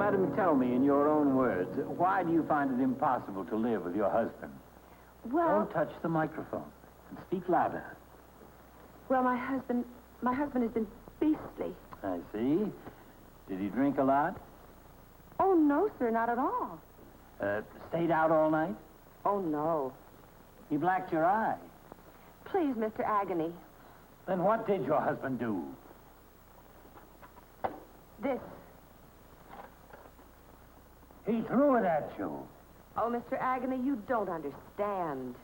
madam, tell me in your own words, why do you find it impossible to live with your husband? Well... Don't touch the microphone and speak louder. Well, my husband has been beastly. I see. Did he drink a lot? Oh, no, sir, not at all. Stayed out all night? Oh, no. He blacked your eye. Please, Mr. Agony. Then what did your husband do? This. He threw it at you. Oh, Mr. Agony, you don't understand.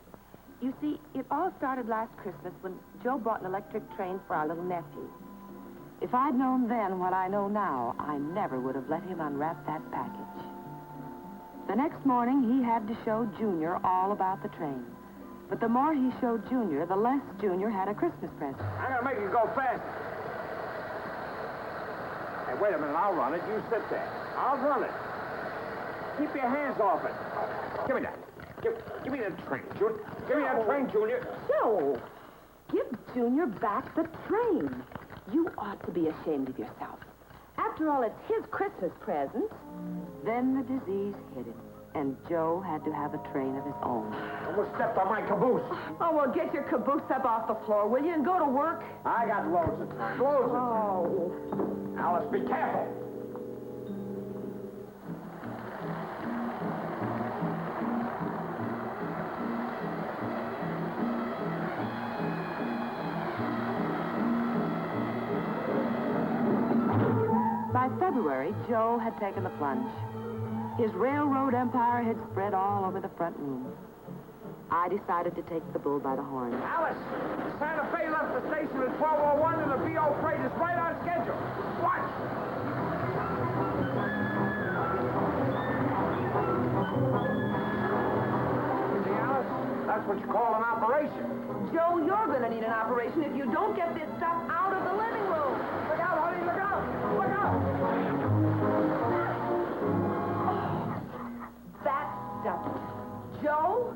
You see, it all started last Christmas when Joe bought an electric train for our little nephew. If I'd known then what I know now, I never would have let him unwrap that package. The next morning, he had to show Junior all about the train. But the more he showed Junior, the less Junior had a Christmas present. I'm gonna make you go fast. Hey, wait a minute, I'll run it. You sit there. I'll run it. Keep your hands off it. Give me that. Give me that train, Junior. Give me that train, Junior. Joe, give Junior back the train. You ought to be ashamed of yourself. After all, it's his Christmas present. Then the disease hit him, and Joe had to have a train of his own. Almost stepped on my caboose. Oh, well, get your caboose up off the floor, will you, and go to work? I got loads of time. Loads of time. Oh. Alice, be careful. By February, Joe had taken the plunge. His railroad empire had spread all over the front room. I decided to take the bull by the horns. Alice, Santa Fe left the station at 12:01 and the BO freight is right on schedule. Watch! See, Alice? That's what you call an operation. Joe, you're going to need an operation if you don't get this stuff out of the living room. Look out, honey, look out! Look out! That doesn't. Joe,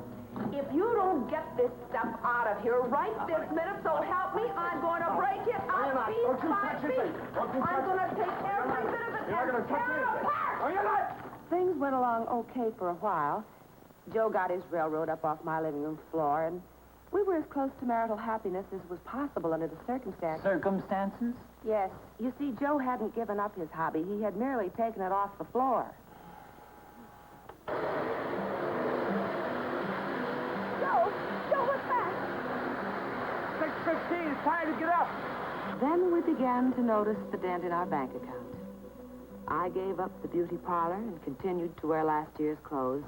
if you don't get this stuff out of here right this minute, so help me, I'm going to break it up piece by piece. I'm going to take every bit of it and tear it apart. Oh, you're not! Things went along okay for a while. Joe got his railroad up off my living room floor, and we were as close to marital happiness as was possible under the circumstances. Circumstances? Yes. You see, Joe hadn't given up his hobby. He had merely taken it off the floor. Joe, what's that? 6:15, it's time to get up. Then we began to notice the dent in our bank account. I gave up the beauty parlor and continued to wear last year's clothes,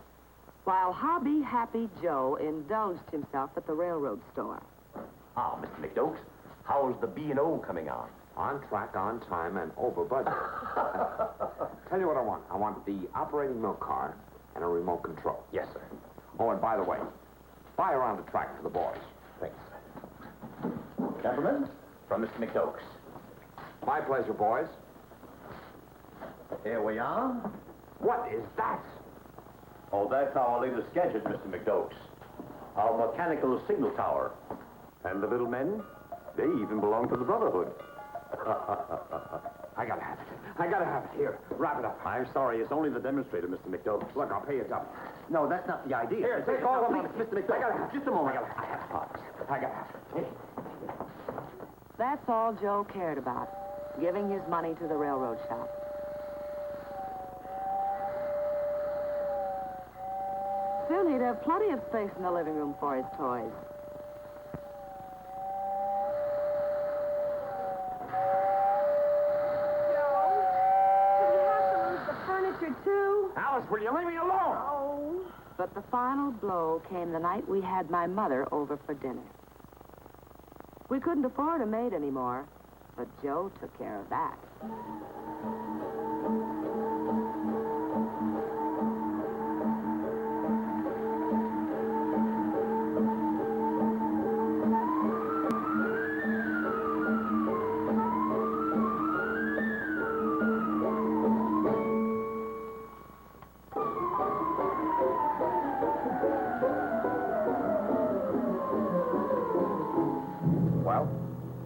while hobby-happy Joe indulged himself at the railroad store. Ah, Mr. McDoakes, how's the B&O coming on? On track, on time, and over budget. Tell you what I want. I want the operating milk car and a remote control. Yes, sir. Oh, and by the way, buy around the track for the boys. Thanks. Gentlemen, from Mr. McDoakes. My pleasure, boys. Here we are. What is that? Oh, that's our latest gadget, Mr. McDoakes. Our mechanical signal tower. And the little men, they even belong to the Brotherhood. I gotta have it. I gotta have it. Here, wrap it up. I'm sorry, it's only the demonstrator, Mr. McDoakes. Look, I'll pay you double. No, that's not the idea. Here, take all of them. Please, Mr. McDoakes. I gotta have it. Just a moment. I have parts. I gotta have it. That's all Joe cared about, giving his money to the railroad shop. Soon he'd have plenty of space in the living room for his toys. Too. Alice, will you leave me alone? Oh. But the final blow came the night we had my mother over for dinner. We couldn't afford a maid anymore, but Joe took care of that.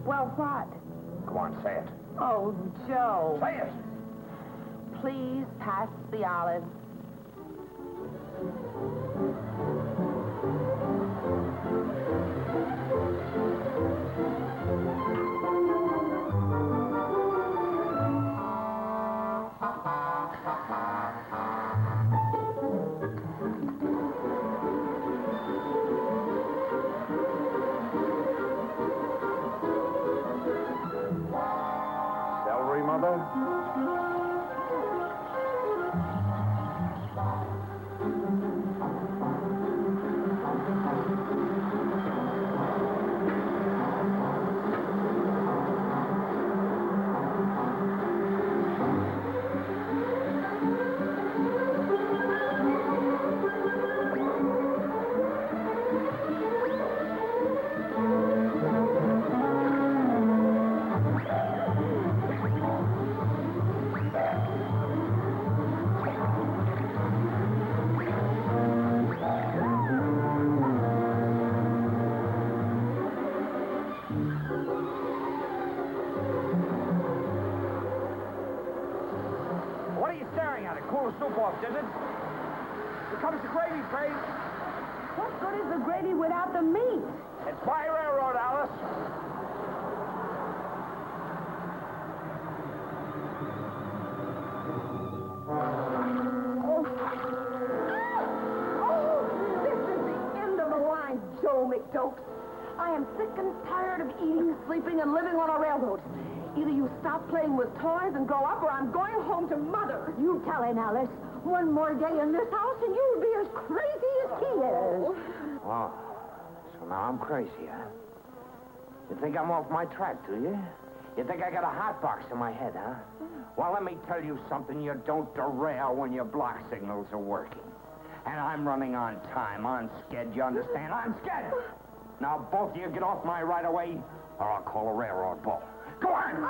Well, what? Go on, say it. Oh, Joe. Say it. please pass the olives? Celery, Mother? What are you staring at? It cooled the soup off, didn't it? Here comes the gravy train. What good is the gravy without the meat? It's my railroad, Alice. Oh, this is the end of the line, Joe McDokes. I am sick and tired of eating, sleeping, and living on a railroad. Either you stop playing with toys and grow up, or I'm going home to Mother. You tell him, Alice. One more day in this house, and you'll be as crazy as he is. Oh, so now I'm crazy, huh? You think I'm off my track, do you? You think I got a hot box in my head, huh? Well, let me tell you something. You don't derail when your block signals are working. And I'm running on time, on sched, you understand? On sched! Now, both of you get off my right away, or I'll call a railroad bull. Go on!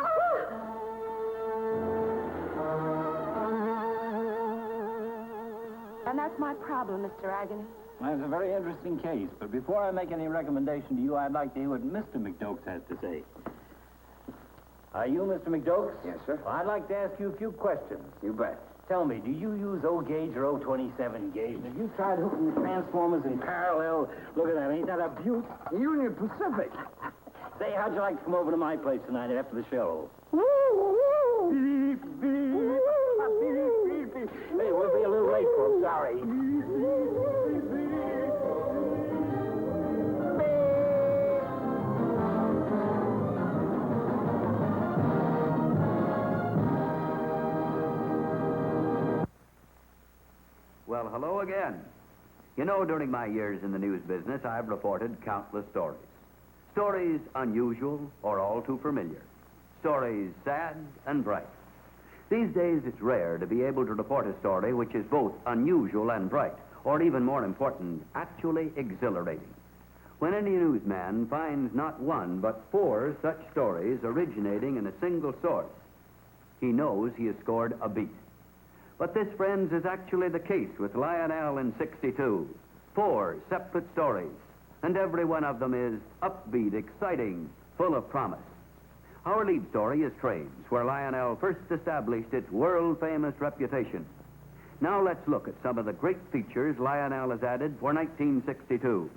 And that's my problem, Mr. Agony. Well, it's a very interesting case, but before I make any recommendation to you, I'd like to hear what Mr. McDokes has to say. Are you Mr. McDokes? Yes, sir. Well, I'd like to ask you a few questions. You bet. Tell me, do you use O gauge or O27 gauge? And have you tried hooking the transformers in parallel? Look at that, ain't that a beaut? Union Pacific. Say, how'd you like to come over to my place tonight after the show? Beep, beep, beep, beep, beep. Hey, we'll be a little late, folks. Sorry. Well, hello again. You know, during my years in the news business, I've reported countless stories. Stories unusual or all too familiar. Stories sad and bright. These days, it's rare to be able to report a story which is both unusual and bright, or even more important, actually exhilarating. When any newsman finds not one, but 4 such stories originating in a single source, he knows he has scored a beat. But this, friends, is actually the case with Lionel in 62. 4 separate stories, and every one of them is upbeat, exciting, full of promise. Our lead story is Trains, where Lionel first established its world-famous reputation. Now let's look at some of the great features Lionel has added for 1962.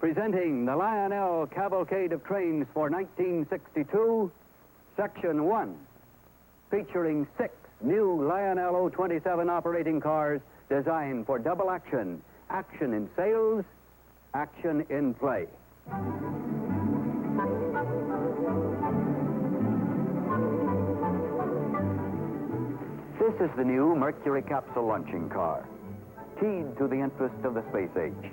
Presenting the Lionel Cavalcade of Trains for 1962, Section 1, featuring 6 new Lionel 027 operating cars designed for double action, action in sales, action in play. This is the new Mercury capsule launching car, keyed to the interest of the space age.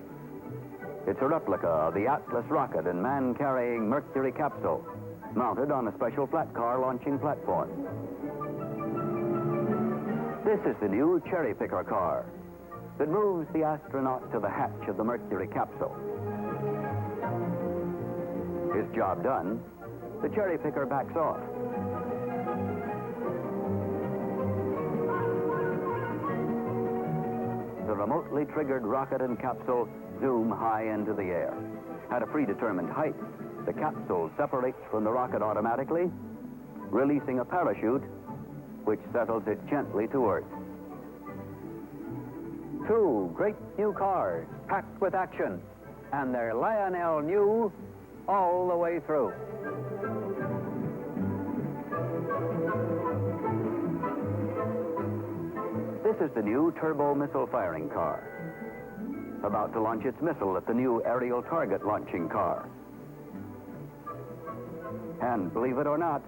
It's a replica of the Atlas rocket and man-carrying Mercury capsule, mounted on a special flat car launching platform. This is the new cherry picker car that moves the astronaut to the hatch of the Mercury capsule. His job done, the cherry picker backs off. The remotely triggered rocket and capsule zoom high into the air. At a predetermined height, the capsule separates from the rocket automatically, releasing a parachute which settles it gently to Earth. Two great new cars packed with action, and they're Lionel new all the way through. This is the new turbo missile firing car, about to launch its missile at the new aerial target launching car. And believe it or not,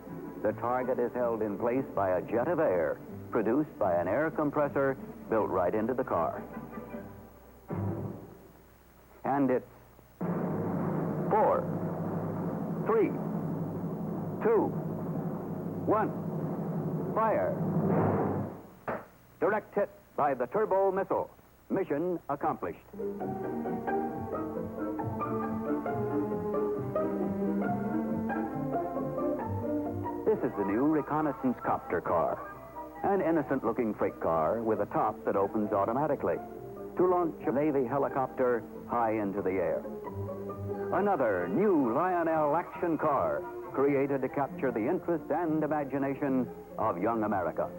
the target is held in place by a jet of air produced by an air compressor built right into the car. And it's 4, 3, 2, 1, fire. Direct hit by the turbo missile. Mission accomplished. This is the new reconnaissance copter car, an innocent-looking freight car with a top that opens automatically to launch a Navy helicopter high into the air. Another new Lionel action car created to capture the interest and imagination of young America.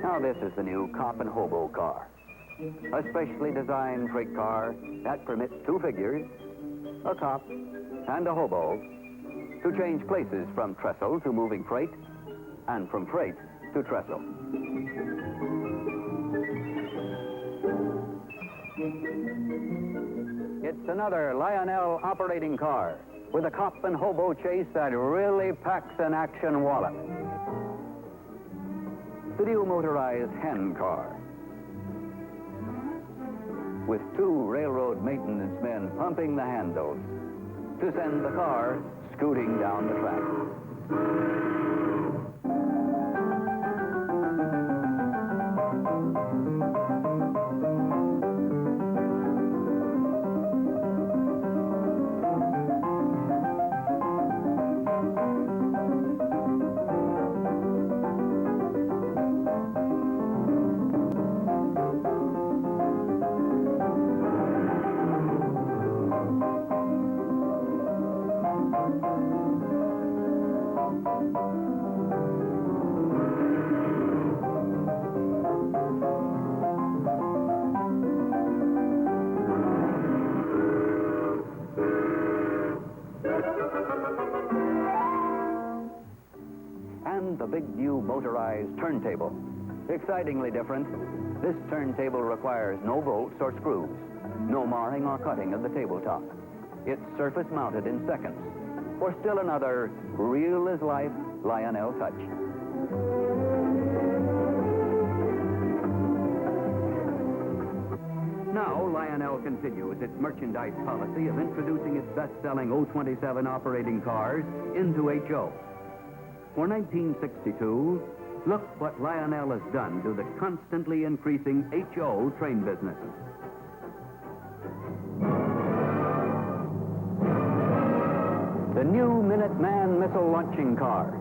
Now this is the new cop and hobo car, a specially designed freight car that permits two figures, a cop and a hobo, to change places from trestle to moving freight and from freight to trestle. It's another Lionel operating car with a cop and hobo chase that really packs an action wallet. The new motorized hen car, with two railroad maintenance men pumping the handles to send the car scooting down the track. And the big new motorized turntable. Excitingly different, this turntable requires no bolts or screws, no marring or cutting of the tabletop. It's surface mounted in seconds for still another real-as-life Lionel touch. Now, Lionel continues its merchandise policy of introducing its best-selling 027 operating cars into HO. For 1962, look what Lionel has done to the constantly increasing HO train business. The new Minuteman missile launching car.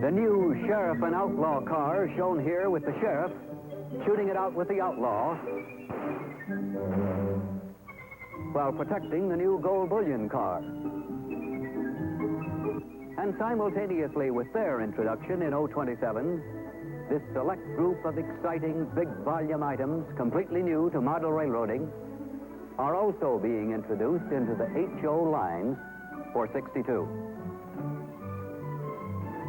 The new sheriff and outlaw car shown here with the sheriff shooting it out with the outlaw while protecting the new gold bullion car. And simultaneously with their introduction in 027, this select group of exciting big volume items, completely new to model railroading, are also being introduced into the HO lines for 62.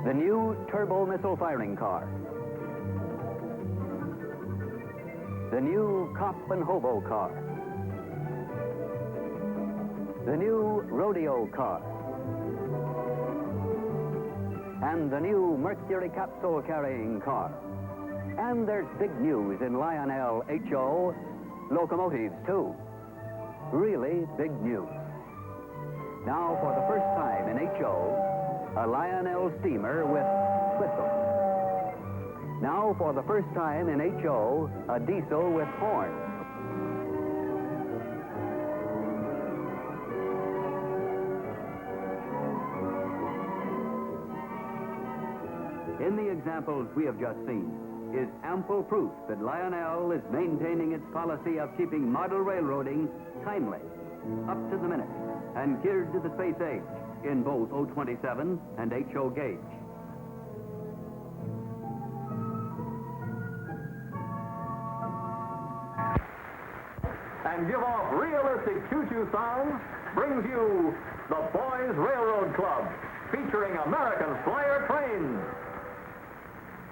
The new turbo missile firing car. the new cop and hobo car, the new rodeo car, and the new Mercury capsule carrying car. And there's big news in Lionel HO locomotives, too. Really big news. Now, for the first time in HO, a Lionel steamer with whistle. Now, for the first time in HO, a diesel with horn. In the examples we have just seen is ample proof that Lionel is maintaining its policy of keeping model railroading timely, up to the minute, and geared to the space age in both O27 and HO gauge. And give off realistic choo-choo sounds brings you the Boys Railroad Club, featuring American Flyer trains.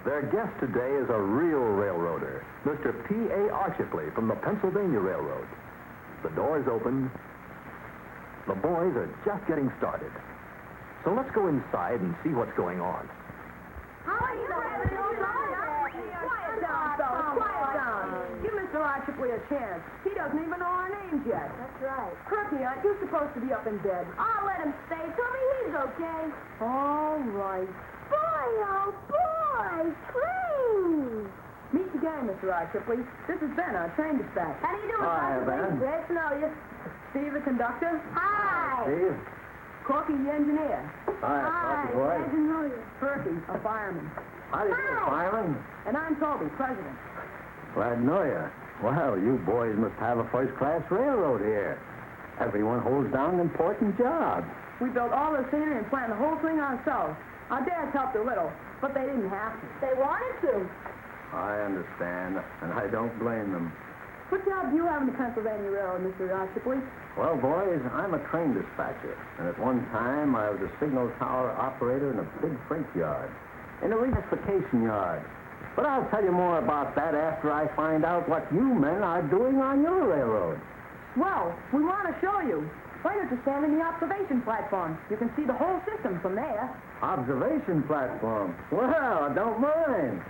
Their guest today is a real railroader, Mr. P.A. Archipley from the Pennsylvania Railroad. The doors open. The boys are just getting started. So let's go inside and see what's going on. Quiet down, fellas. Quiet down. Give Mr. Archipley a chance. He doesn't even know our names yet. That's right. Crookey, aren't you supposed to be up in bed? I'll let him stay. Tell me he's okay. All right. Boy, oh boy, trains. Meet the gang, Mr. Archipley. This is Ben, our train dispatch. How do you do, Hi, Mr. Ben. Great to know you. Steve, the conductor. Hi. Steve? Corky, the engineer. Hi, Coffee Boy. Glad to know you. Perky, a fireman. How do you do, fireman? And I'm Toby, president. Glad to know you. Well, you boys must have a first-class railroad here. Everyone holds down an important job. We built all the scenery and planned the whole thing ourselves. Our dads helped a little, but they didn't have to. They wanted to. I understand, and I don't blame them. What job do you have in the Pennsylvania Railroad, Mr. Archipley? Well, boys, I'm a train dispatcher, and at one time I was a signal tower operator in a big freight yard, in a regasification yard. But I'll tell you more about that after I find out what you men are doing on your railroad. Well, we want to show you. Why don't you stand in the observation platform? You can see the whole system from there. Observation platform. Well, I don't mind.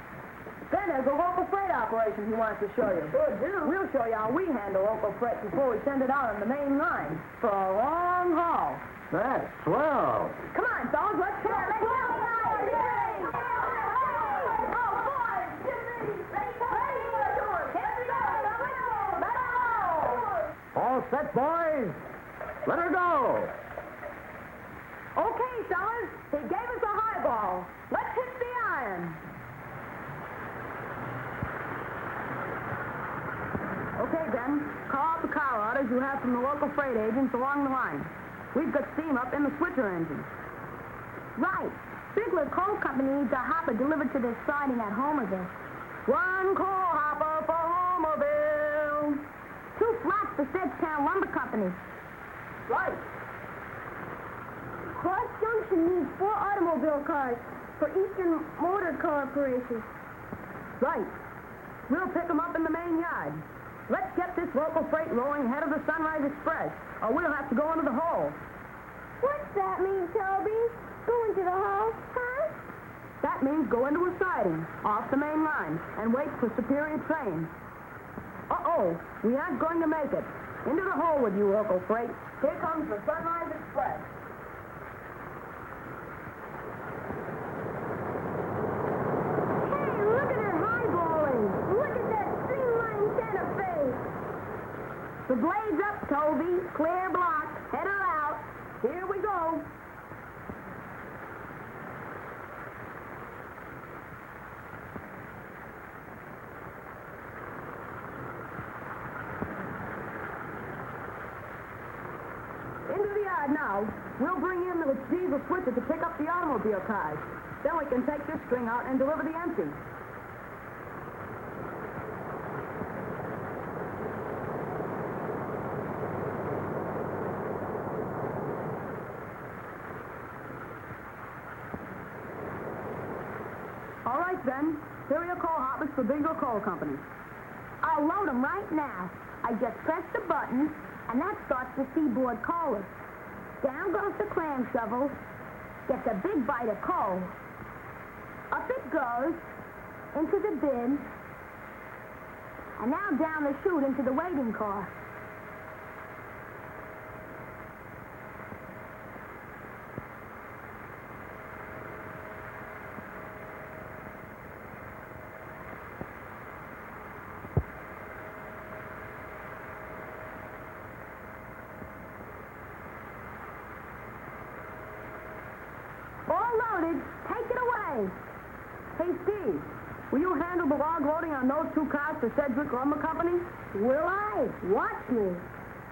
Then there's a local freight operation he wants to show you. Sure do. We'll show you how we handle local freight before we send it out on the main line for a long haul. That's swell. Come on, fellas, let's go. Let's go. Oh, boys, Jimmy, ready for it. All set, boys? Let her go. Okay, fellas, he gave us a highball. Let's hit the iron. Okay, Ben, call out the car orders you have from the local freight agents along the line. We've got steam up in the switcher engines. Right. Bigler Coal Company needs a hopper delivered to their siding at Homerville. One coal hopper for Homerville. 2 flats for Sedgetown Lumber Company. Right. Cross Junction needs 4 automobile cars for Eastern Motor Corporation. Right. We'll pick them up in the main yard. Let's get this local freight rolling ahead of the Sunrise Express, or we'll have to go into the hole. What's that mean, Toby? Go into the hole, huh? That means go into a siding off the main line and wait for superior trains. Uh-oh, we aren't going to make it. Into the hole with you, local freight. Here comes the Sunrise Express. Hey, look at her highballing. Look at that streamlined Santa Fe. The blade's up, Toby. Clear block. Head her out. Here we go. Into the yard now. We'll bring in the diesel switcher to pick up the automobile cars. Then we can take this string out and deliver the empty. All right, then. Here are your coal hoppers for Bigger Coal Company. Out. I'll load them right now. I just press the button, and that starts the seaboard caller. Down goes the clam shovel, gets a big bite of coal. Up it goes, into the bin, and now down the chute into the waiting car. All loaded. Take it away. Hey, Steve, will you handle the log loading on those 2 cars for Sedgwick Lumber Company? Will I? Watch me.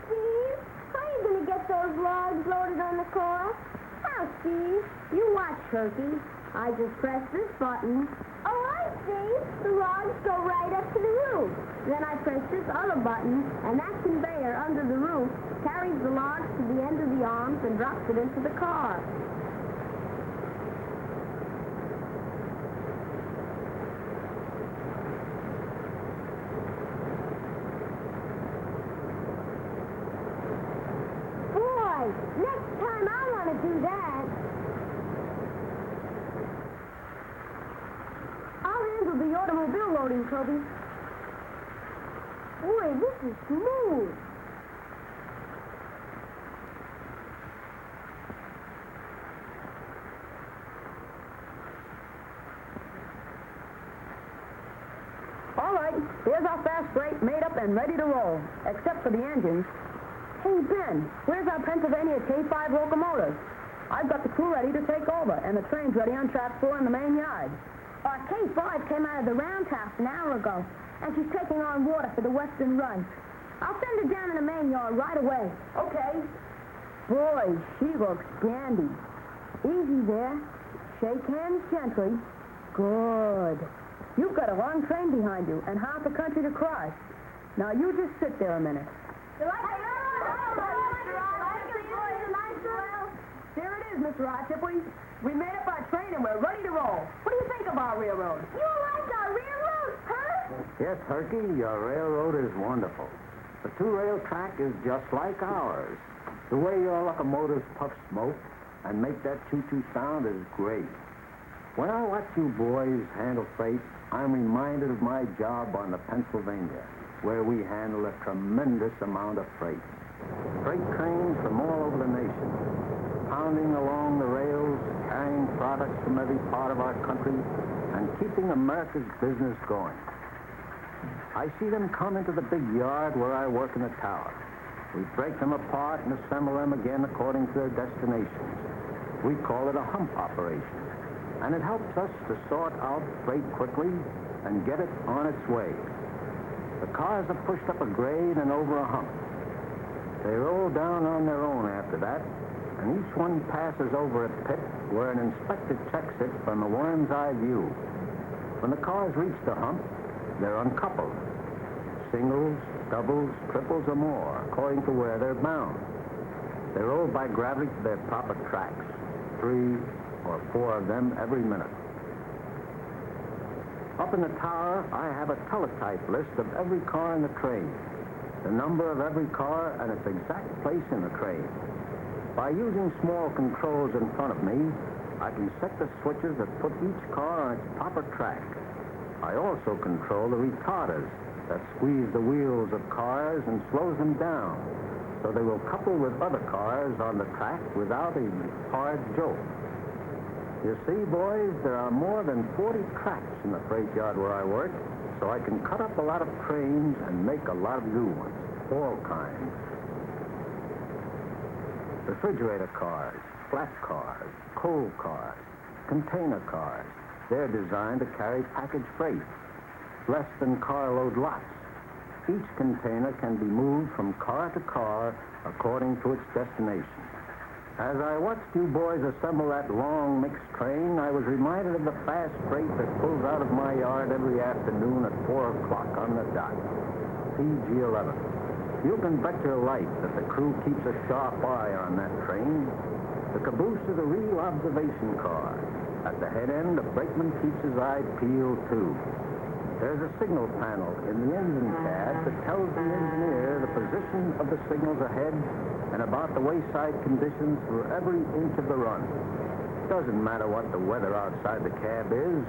Steve, how are you going to get those logs loaded on the car? How, Steve? You watch, Turkey. I just press this button. Oh, I see. The logs go right up to the roof. Then I press this other button, and that conveyor under the roof carries the logs to the end of the arms and drops it into the car. Next time I want to do that. I'll handle the automobile loading, Toby. Boy, this is smooth. All right, here's our fast freight made up and ready to roll, except for the engines. Hey, Ben, where's our Pennsylvania K5 locomotive? I've got the crew ready to take over, and the train's ready on track 4 in the main yard. Our K5 came out of the roundhouse an hour ago, and she's taking on water for the western run. I'll send her down in the main yard right away. Okay. Boy, she looks dandy. Easy there. Shake hands gently. Good. You've got a long train behind you and half a country to cross. Now you just sit there a minute. Here it is, Mr. Ochipley. We made up our train and we're ready to roll. What do you think of our railroad? You like our railroad, huh? Yes, Herky, your railroad is wonderful. The 2-rail track is just like ours. The way your locomotives puff smoke and make that choo-choo sound is great. When I watch you boys handle freight, I'm reminded of my job on the Pennsylvania, where we handle a tremendous amount of freight. Freight trains from all over the nation, pounding along the rails, carrying products from every part of our country, and keeping America's business going. I see them come into the big yard where I work in the tower. We break them apart and assemble them again according to their destinations. We call it a hump operation, and it helps us to sort out freight quickly and get it on its way. The cars are pushed up a grade and over a hump. They roll down on their own after that, and each one passes over a pit where an inspector checks it from a worm's eye view. When the cars reach the hump, they're uncoupled. Singles, doubles, triples, or more, according to where they're bound. They roll by gravity to their proper tracks, 3 or 4 of them every minute. Up in the tower, I have a teletype list of every car in the train, the number of every car, and its exact place in the train. By using small controls in front of me, I can set the switches that put each car on its proper track. I also control the retarders that squeeze the wheels of cars and slows them down, so they will couple with other cars on the track without a hard jolt. You see, boys, there are more than 40 tracks in the freight yard where I work, so I can cut up a lot of trains and make a lot of new ones, all kinds. Refrigerator cars, flat cars, coal cars, container cars. They're designed to carry package freight, less than carload lots. Each container can be moved from car to car according to its destination. As I watched you boys assemble that long mixed train, I was reminded of the fast freight that pulls out of my yard every afternoon at 4 o'clock on the dot. PG-11. You can bet your life that the crew keeps a sharp eye on that train. The caboose is a real observation car. At the head end, the brakeman keeps his eye peeled, too. There's a signal panel in the engine cab tells the engineer the position of the signals ahead and about the wayside conditions for every inch of the run. Doesn't matter what the weather outside the cab is,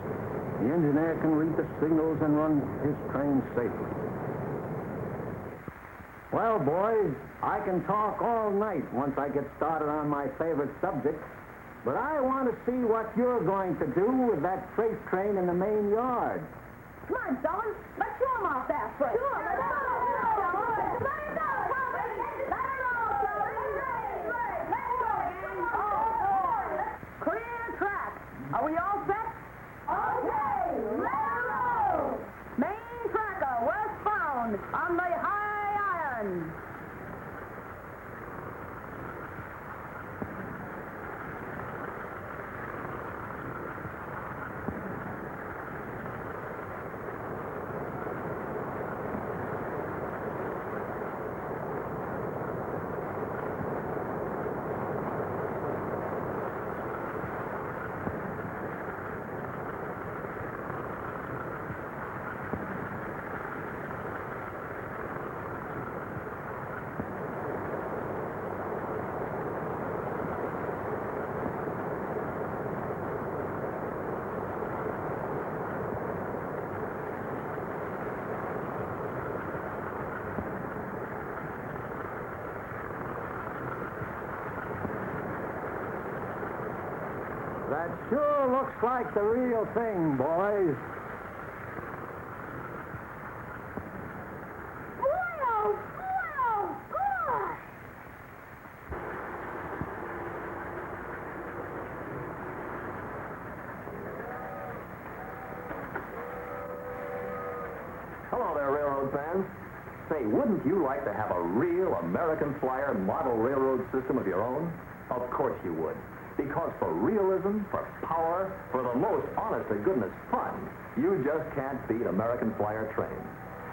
the engineer can read the signals and run his train safely. Well, boys, I can talk all night once I get started on my favorite subject, but I want to see what you're going to do with that freight train in the main yard. Come on, fellas. Let's show 'em off that freight. Sure, let's go. Clear track. Are we all set? Okay, railroad. Main tracker westbound on the high iron. That sure looks like the real thing, boys. Gosh! Hello there, railroad fans. Say, wouldn't you like to have a real American Flyer model railroad system of your own? Of course you would. Because for realism, for power, for the most honest-to-goodness fun, you just can't beat American Flyer trains.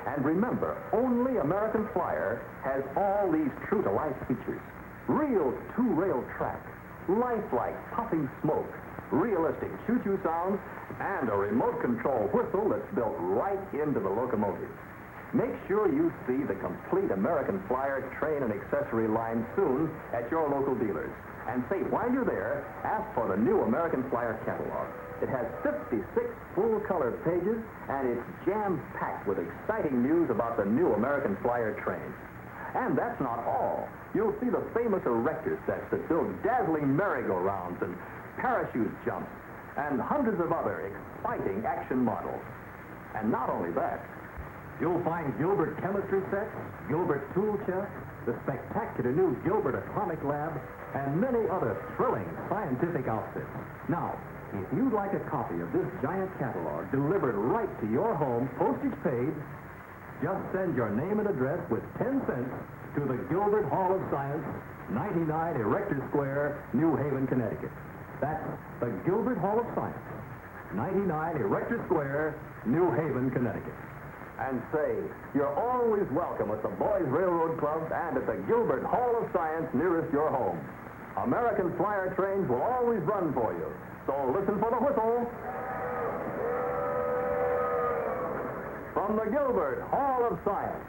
And remember, only American Flyer has all these true-to-life features. Real two-rail track, lifelike puffing smoke, realistic choo-choo sounds, and a remote control whistle that's built right into the locomotive. Make sure you see the complete American Flyer train and accessory line soon at your local dealers. And say, while you're there, ask for the new American Flyer catalog. It has 56 full-color pages, and it's jam-packed with exciting news about the new American Flyer train. And that's not all. You'll see the famous erector sets that build dazzling merry-go-rounds and parachute jumps, and hundreds of other exciting action models. And not only that, you'll find Gilbert chemistry sets, Gilbert tool chest, the spectacular new Gilbert Atomic Lab, and many other thrilling scientific outfits. Now, if you'd like a copy of this giant catalog delivered right to your home, postage paid, just send your name and address with 10 cents to the Gilbert Hall of Science, 99 Erector Square, New Haven, Connecticut. That's the Gilbert Hall of Science, 99 Erector Square, New Haven, Connecticut. And say, you're always welcome at the Boys Railroad Club and at the Gilbert Hall of Science nearest your home. American Flyer trains will always run for you, so listen for the whistle. From the Gilbert Hall of Science.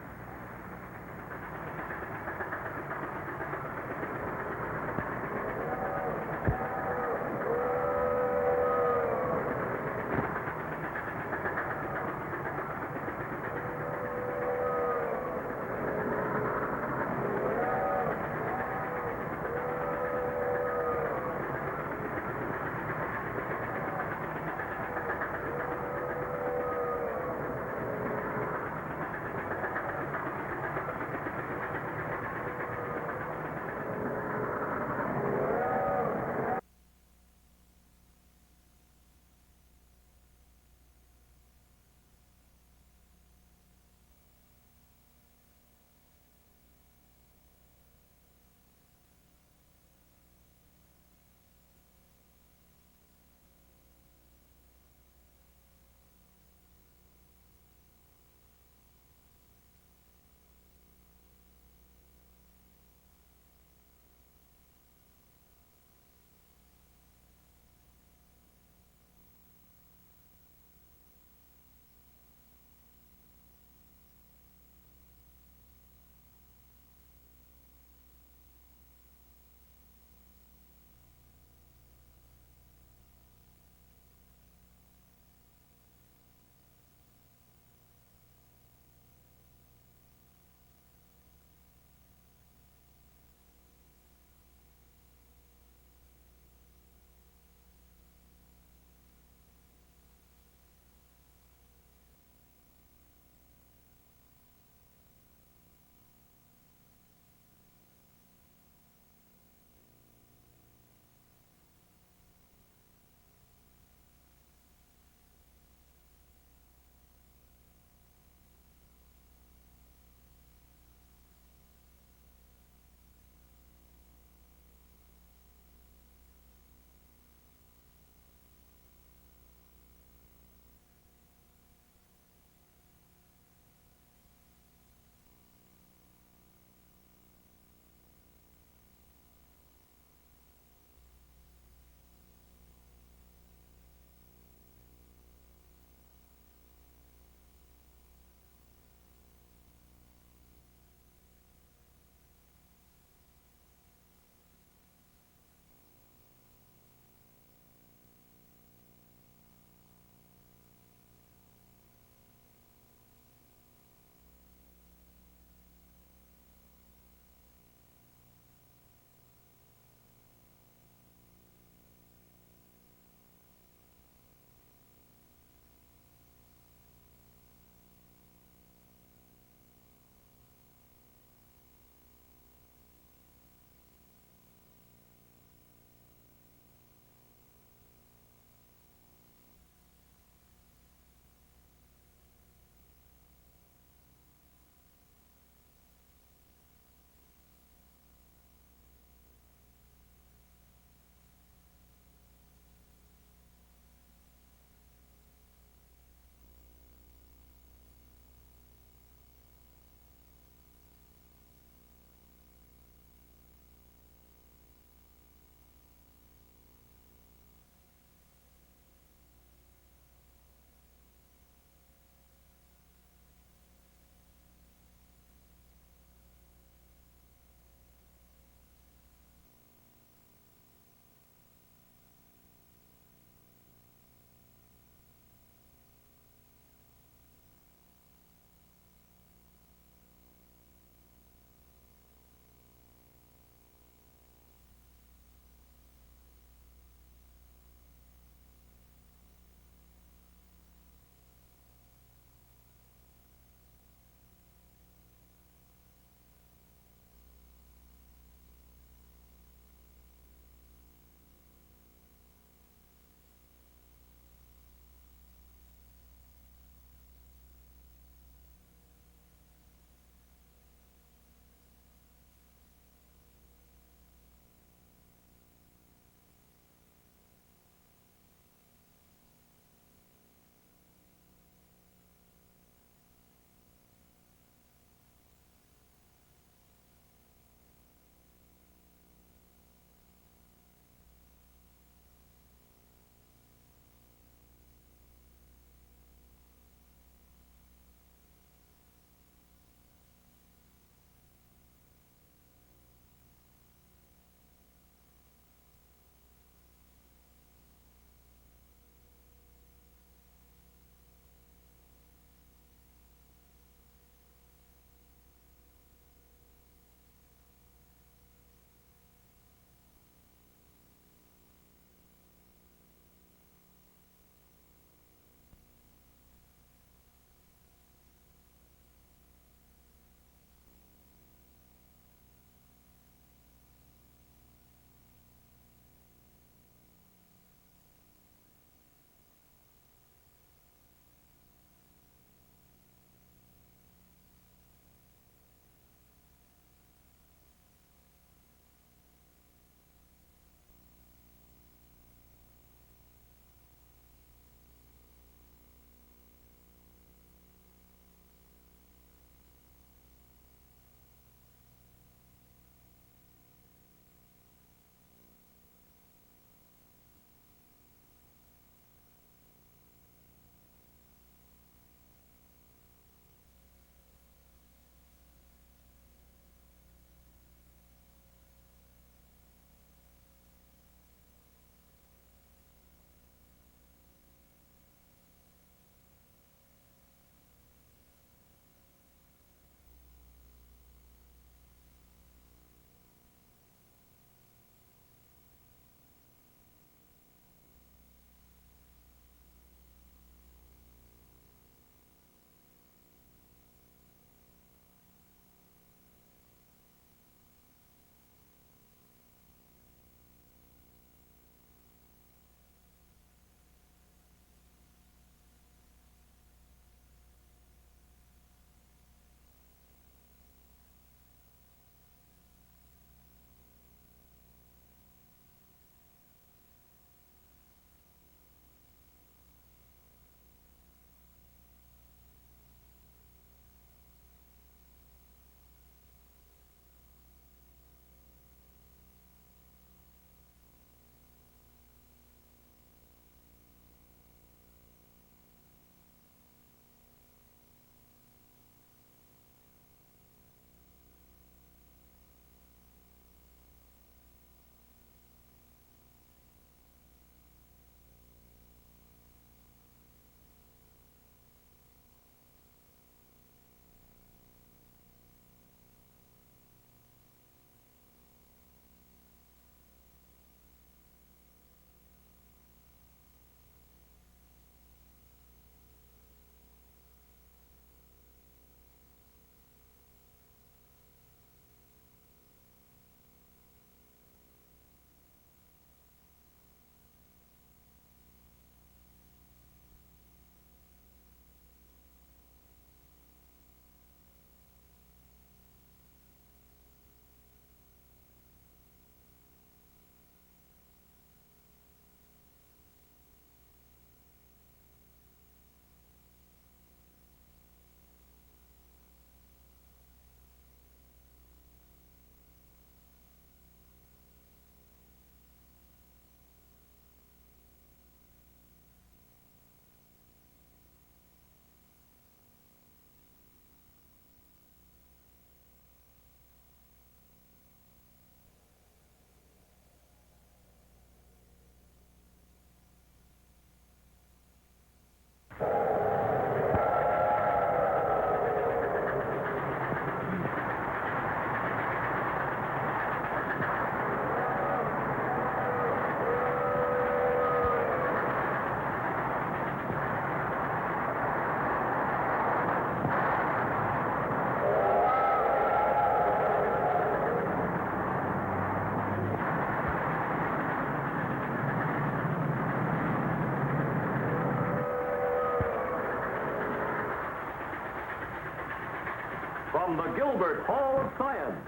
From the Gilbert Hall of Science,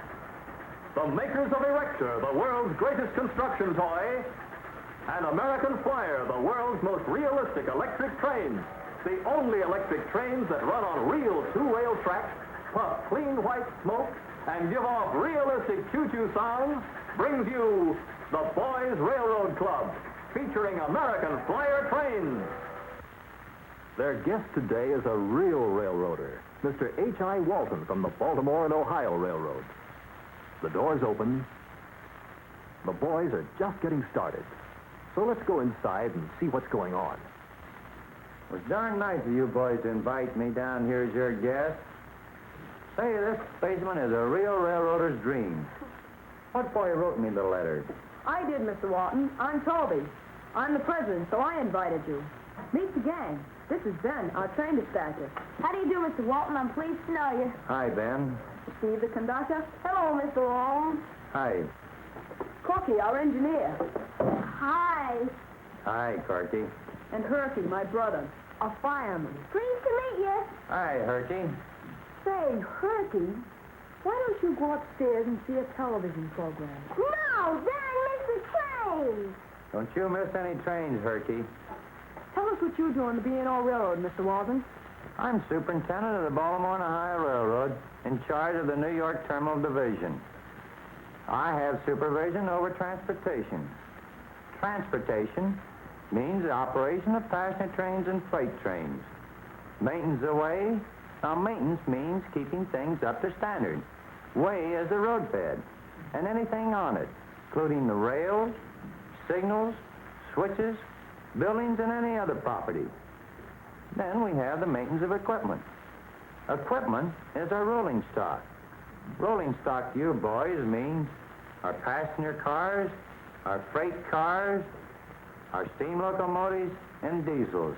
the makers of Erector, the world's greatest construction toy, and American Flyer, the world's most realistic electric trains. The only electric trains that run on real two-rail tracks, puff clean white smoke, and give off realistic choo-choo sounds, brings you the Boys Railroad Club, featuring American Flyer trains. Their guest today is a real railroader, Mr. H.I. Walton from the Baltimore and Ohio Railroad. The doors open. The boys are just getting started. So let's go inside and see what's going on. It was darn nice of you boys to invite me down here as your guest. Say, this spaceman is a real railroader's dream. What boy wrote me the letter? I did, Mr. Walton. I'm Toby. I'm the president, so I invited you. Meet the gang. This is Ben, our train dispatcher. How do you do, Mr. Walton? I'm pleased to know you. Hi, Ben. Steve, the conductor. Hello, Mr. Walton. Hi. Corky, our engineer. Hi. Hi, Corky. And Herky, my brother, a fireman. Pleased to meet you. Hi, Herky. Say, Herky, why don't you go upstairs and see a television program? No, then I missed the train. Don't you miss any trains, Herky. Tell us what you do on the B&O Railroad, Mr. Walton. I'm superintendent of the Baltimore and Ohio Railroad, in charge of the New York Terminal Division. I have supervision over transportation. Transportation means the operation of passenger trains and freight trains. Maintenance away. Now, maintenance means keeping things up to standard. Way is the roadbed, and anything on it, including the rails, signals, switches, buildings, and any other property. Then we have the maintenance of equipment. Equipment is our rolling stock. Rolling stock to you boys means our passenger cars, our freight cars, our steam locomotives, and diesels.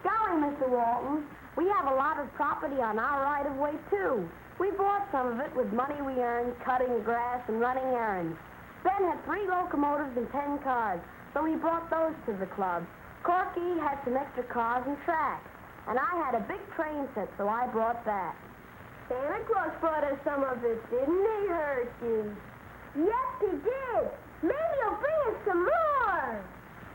Golly, Mr. Walton, we have a lot of property on our right-of-way, too. We bought some of it with money we earned cutting grass and running errands. Ben had 3 locomotives and 10 cars, so we brought those to the club. Corky had some extra cars and tracks, and I had a big train set, so I brought that. Santa Claus brought us some of it, didn't he, Hershey? Yes, he did. Maybe he'll bring us some more.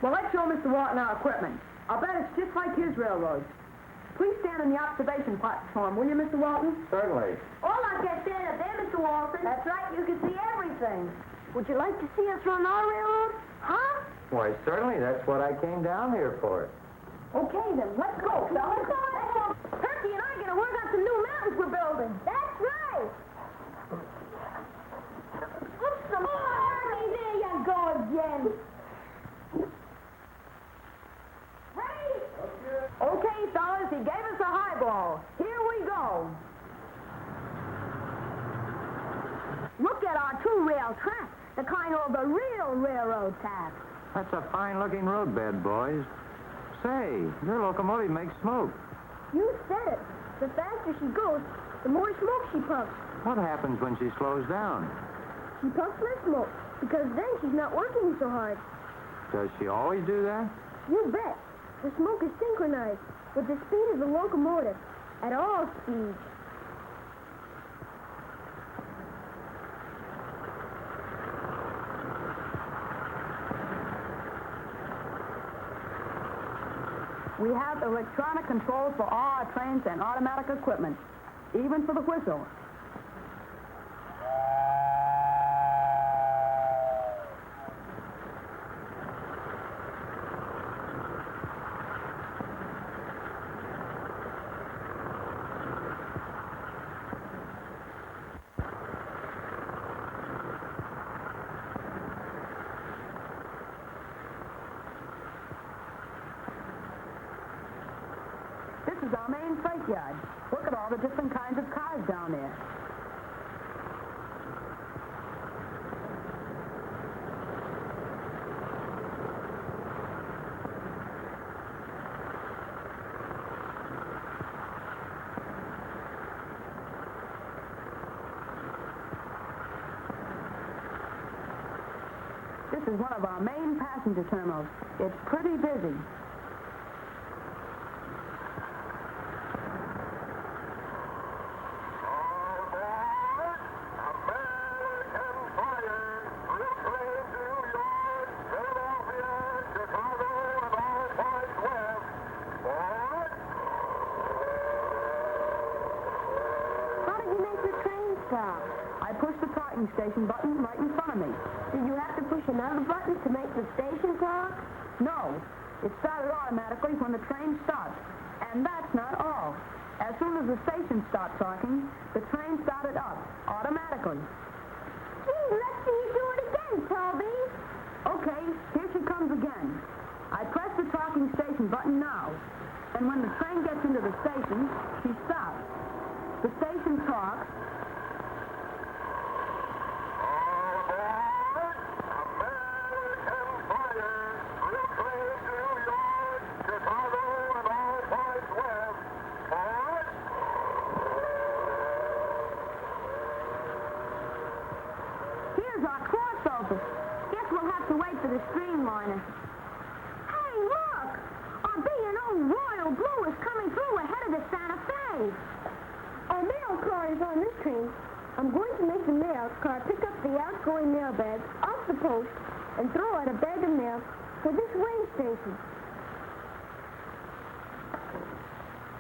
Well, let's show Mr. Walton our equipment. I'll bet it's just like his railroad. Please stand on the observation platform, will you, Mr. Walton? Certainly. All I can stand up there, Mr. Walton. That's right, you can see everything. Would you like to see us run our railroad? Huh? Why, certainly. That's what I came down here for. Okay, then. Let's go, fellas. Turkey and I are going to work on some new mountains we're building. That's right. Oops, some Turkey, there you go again. Hey! Okay, fellas, he gave us a highball. Here we go. Look at our 2-rail track, the kind of the real railroad type. That's a fine-looking roadbed, boys. Say, your locomotive makes smoke. You said it. The faster she goes, the more smoke she puffs. What happens when she slows down? She puffs less smoke, because then she's not working so hard. Does she always do that? You bet. The smoke is synchronized with the speed of the locomotive at all speeds. We have electronic controls for all our trains and automatic equipment, even for the whistle. This is our main freight yard. Look at all the different kinds of cars down there. This is one of our main passenger terminals. It's pretty busy. car? I pushed the talking station button right in front of me. Did you have to push another button to make the station talk? No, it started automatically when the train stopped. And that's not all. As soon as the station stopped talking, the train started up automatically. Gee, let's see you do it again, Toby. Okay, here she comes again. I press the talking station button now. And when the train gets into the station, she stops. The station talks. Here's our crossover. Guess we'll have to wait for the streamliner. Hey, look! Our B&O Royal Blue is coming through ahead of the Santa Fe. Our mail car is on this train. I'm going to make the mail car pick up the outgoing mail bag off the post and throw out a bag of mail for this way station.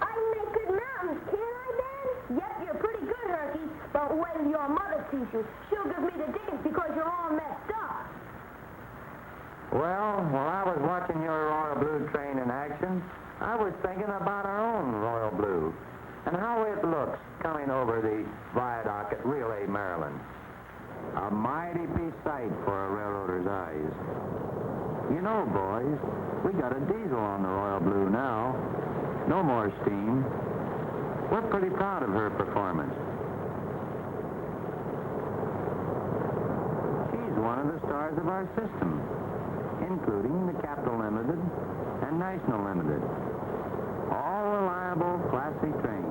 I can make good mountains, can't I, Ben? Yep, you're pretty good, Herky. But when your mother sees you, she'll give me the dickens because you're all messed up. Well, while I was watching your Royal Blue train in action, I was thinking about our own Royal Blue and how it looks coming over the viaduct at Relay, Maryland. A mighty big sight for a railroader's eyes. You know, boys, we got a diesel on the Royal Blue now. No more steam. We're pretty proud of her performance. She's one of the stars of our system, including the Capital Limited and National Limited. All reliable, classy trains.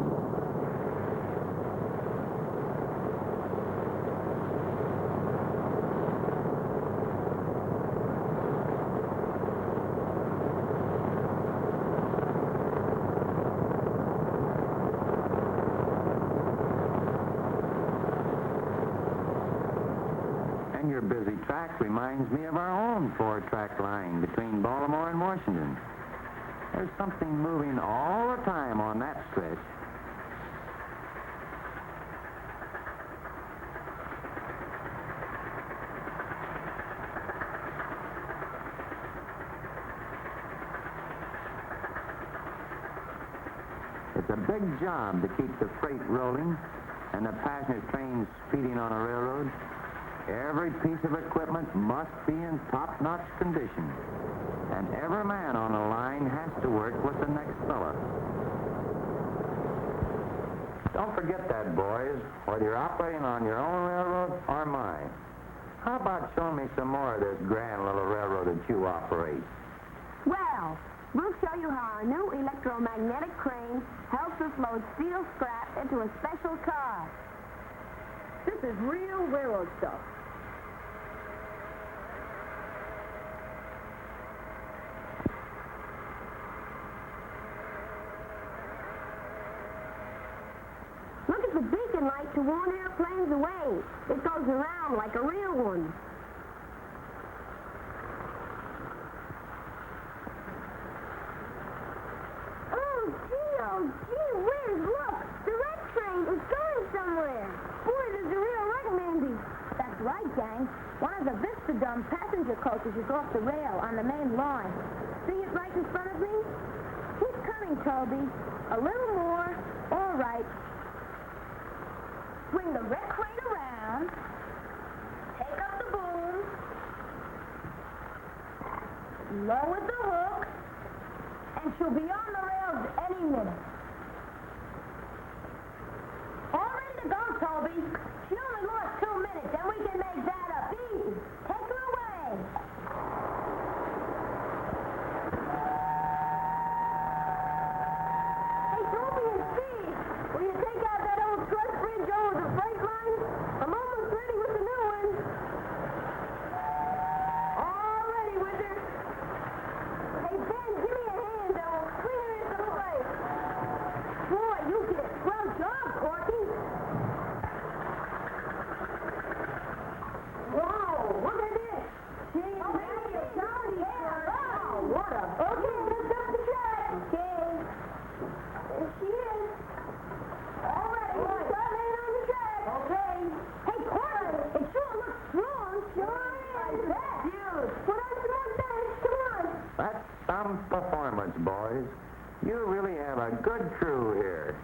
And your busy track reminds me of our own four-track line between Baltimore and Washington. There's something moving all the time on that stretch. It's a big job to keep the freight rolling and the passenger trains speeding on a railroad. Every piece of equipment must be in top-notch condition. And every man on the line has to work with the next fella. Don't forget that, boys, whether you're operating on your own railroad or mine. How about showing me some more of this grand little railroad that you operate? Well, we'll show you how our new electromagnetic crane helps us load steel scrap into a special car. This is real railroad stuff. Look at the beacon light to warn airplanes away. It goes around like a real one. Oh, gee whiz, look! The red train is going somewhere. Boy, this is a real wreck, Mandy. That's right, gang. One of the Vista-Dome passenger coaches is off the rail on the main line. See it right in front of me? Keep coming, Toby. A little more. All right. Swing the wreck crane around. Take up the boom. Lower the hook. And she'll be on the rails any minute. All ready to go, Toby. She only lost 2 minutes, and we can make that up easy. Take her away. Hey, Toby and Steve, will you take out that old truck bridge over the freight line? I'm almost ready with the new one. All ready with her. Hey, Ben, give me a hand. I'll clean her into place. Boy, you did a swell job, Corky. You really have a good crew here.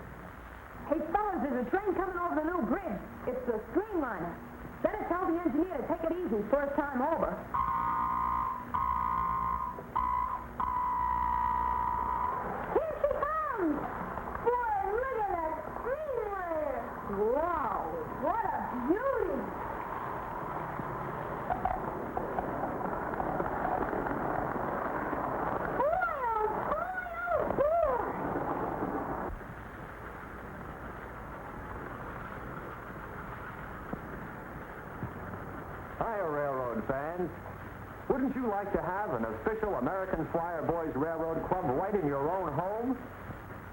Hey, fellas, there's a train coming over the new bridge. It's the streamliner. Better tell the engineer to take it easy first time over. Here she comes! Boy, look at that streamliner! Wow, what a beauty! Boy, oh boy, oh boy! Hiya, railroad fans. Wouldn't you like to have an official American Flyer Boys Railroad Club right in your own home?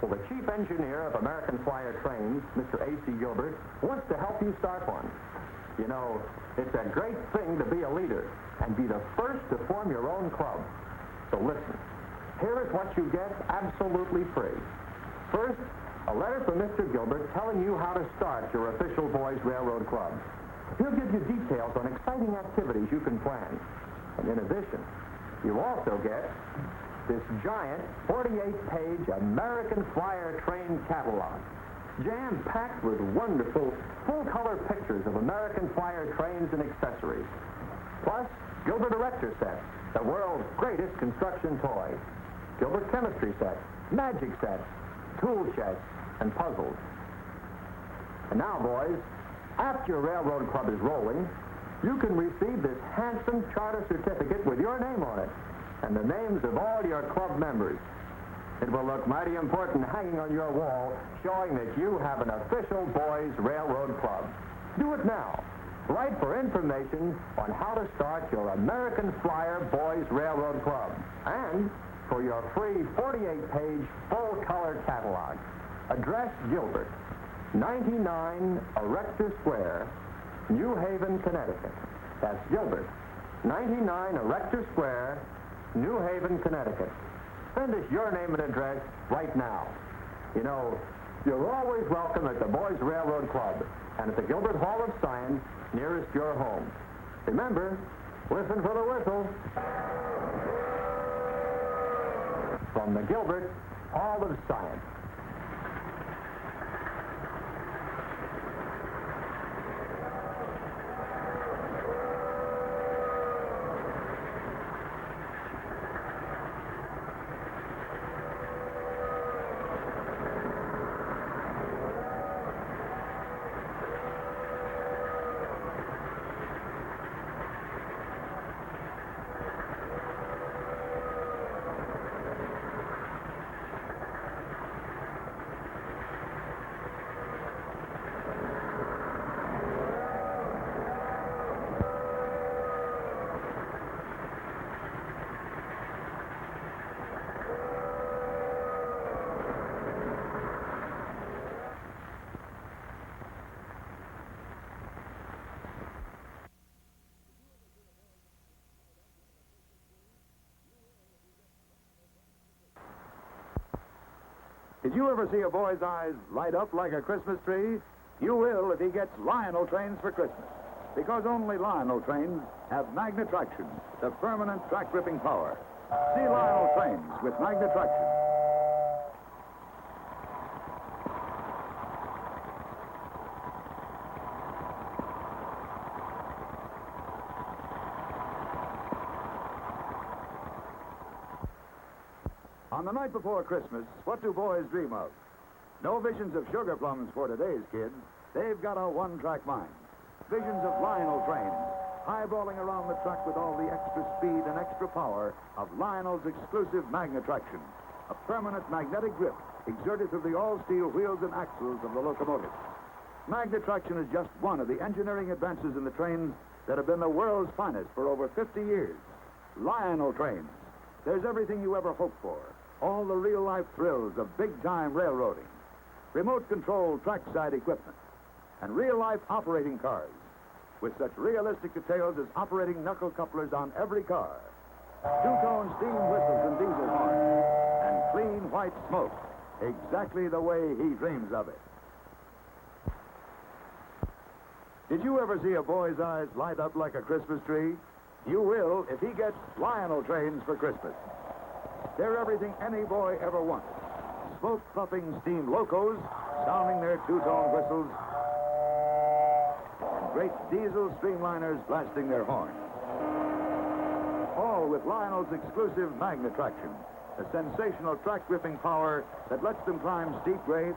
Well, the chief engineer of American Flyer Trains, Mr. A.C. Gilbert, wants to help you start one. You know, it's a great thing to be a leader and be the first to form your own club. So listen, here is what you get absolutely free. First, a letter from Mr. Gilbert telling you how to start your official Boys Railroad Club. He'll give you details on exciting activities you can plan. And in addition, you also get this giant 48-page American Flyer Train catalog, jam-packed with wonderful full-color pictures of American Flyer trains and accessories. Plus, Gilbert Erector Set, the world's greatest construction toy. Gilbert Chemistry Set, Magic Sets, tool chests, and puzzles. And now, boys, after your railroad club is rolling, you can receive this handsome charter certificate with your name on it and the names of all your club members. It will look mighty important hanging on your wall, showing that you have an official Boys Railroad Club. Do it now. Write for information on how to start your American Flyer Boys Railroad Club and for your free 48-page full-color catalog. Address Gilbert, 99 Erector Square, New Haven, Connecticut. That's Gilbert, 99 Erector Square, New Haven, Connecticut. Send us your name and address right now. You know, you're always welcome at the Boys Railroad Club and at the Gilbert Hall of Science nearest your home. Remember, listen for the whistle. From the Gilbert Hall of Science. Did you ever see a boy's eyes light up like a Christmas tree? You will if he gets Lionel trains for Christmas. Because only Lionel trains have magnetraction, the permanent track-gripping power. See Lionel trains with magnetraction. On the night before Christmas, what do boys dream of? No visions of sugar plums for today's kids. They've got a one-track mind. Visions of Lionel trains, eyeballing around the track with all the extra speed and extra power of Lionel's exclusive magnetraction, a permanent magnetic grip exerted through the all-steel wheels and axles of the locomotive. Magnetraction is just one of the engineering advances in the trains that have been the world's finest for over 50 years. Lionel trains. There's everything you ever hoped for. All the real-life thrills of big-time railroading, remote-controlled trackside equipment, and real-life operating cars, with such realistic details as operating knuckle couplers on every car, two-tone steam whistles and diesel horns, and clean white smoke, exactly the way he dreams of it. Did you ever see a boy's eyes light up like a Christmas tree? You will if he gets Lionel trains for Christmas. They're everything any boy ever wants. smoke-puffing steam locos sounding their two-tone whistles, and great diesel streamliners blasting their horns. All with Lionel's exclusive magnet traction, a sensational track-gripping power that lets them climb steep grades,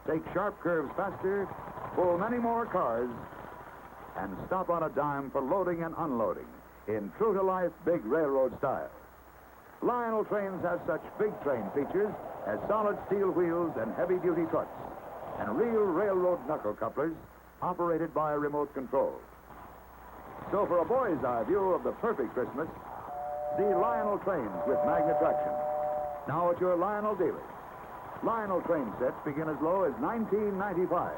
take sharp curves faster, pull many more cars, and stop on a dime for loading and unloading in true-to-life big railroad style. Lionel trains have such big train features as solid steel wheels and heavy-duty trucks, and real railroad knuckle couplers operated by a remote control. So for a boy's eye view of the perfect Christmas, see Lionel trains with magnet traction. Now at your Lionel dealers. Lionel train sets begin as low as $19.95.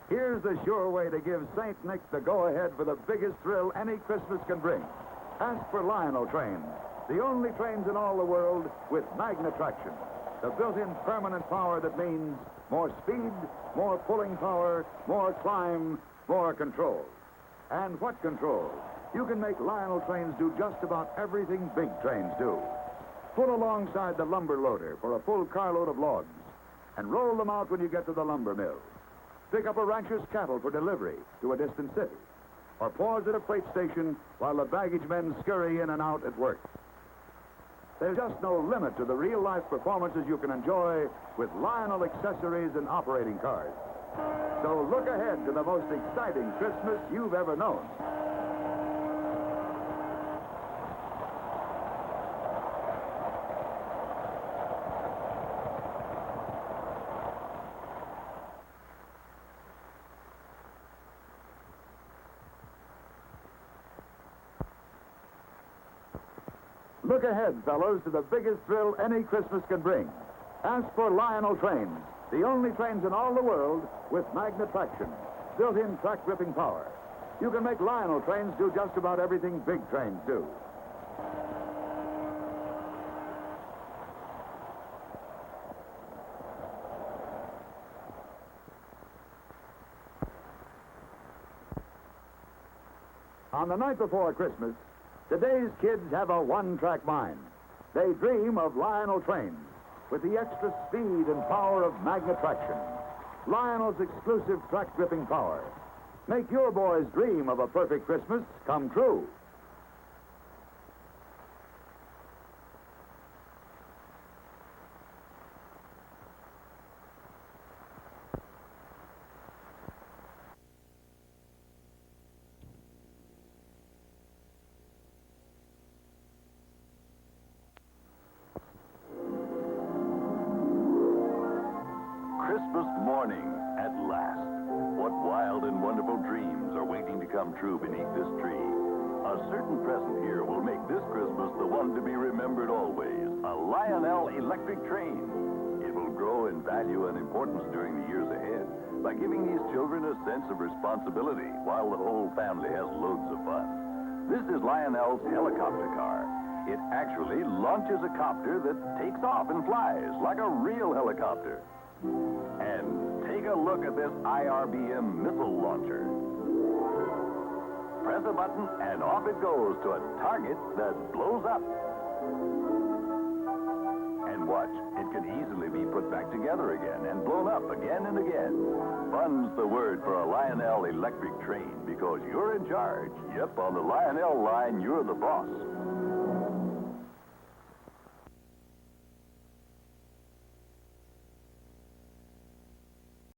Here's the sure way to give St. Nick the go-ahead for the biggest thrill any Christmas can bring. Ask for Lionel trains, the only trains in all the world with magnet traction, the built-in permanent power that means more speed, more pulling power, more climb, more control. And what control? You can make Lionel trains do just about everything big trains do. Pull alongside the lumber loader for a full carload of logs and roll them out when you get to the lumber mill. Pick up a rancher's cattle for delivery to a distant city, or pause at a freight station while the baggage men scurry in and out at work. There's just no limit to the real-life performances you can enjoy with Lionel accessories and operating cars. So look ahead to the most exciting Christmas you've ever known. Look ahead, fellows, to the biggest thrill any Christmas can bring. Ask for Lionel trains, the only trains in all the world with magnet traction, built-in track-gripping power. You can make Lionel trains do just about everything big trains do. On the night before Christmas, today's kids have a one-track mind. They dream of Lionel trains with the extra speed and power of magnet traction. Lionel's exclusive track-gripping power. Make your boys' dream of a perfect Christmas come true. Christmas morning, at last. What wild and wonderful dreams are waiting to come true beneath this tree. A certain present here will make this Christmas the one to be remembered always. A Lionel electric train. It will grow in value and importance during the years ahead by giving these children a sense of responsibility while the whole family has loads of fun. This is Lionel's helicopter car. It actually launches a copter that takes off and flies like a real helicopter. And take a look at this IRBM missile launcher. Press a button and off it goes to a target that blows up. And watch, it can easily be put back together again and blown up again and again. Fun's the word for a Lionel electric train because you're in charge. Yep, on the Lionel line, you're the boss.